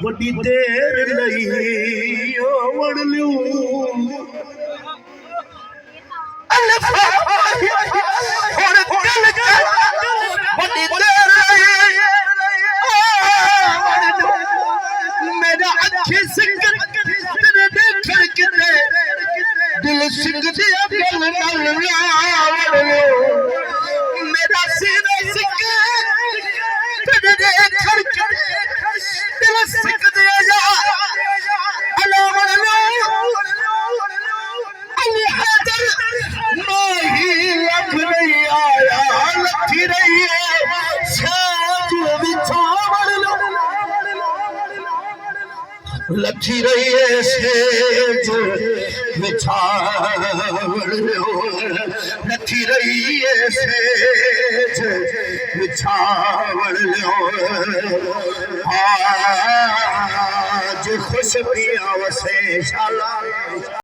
बड़ी देर नहीं वड़ लूं बड़ी देर मेरा अच्छे सिंगर तेरे देख के दिल सिंग दिया दिल मेरा सीना सिंग तेरे देख के दिल सिंग दिया यार अल्लाह अली हैदर नहीं लग नहीं आया लखी रही है लखी रही है सेज बिछावड़ लखी रही है सेज बिछावड़ आज खुश पिया वसे शाला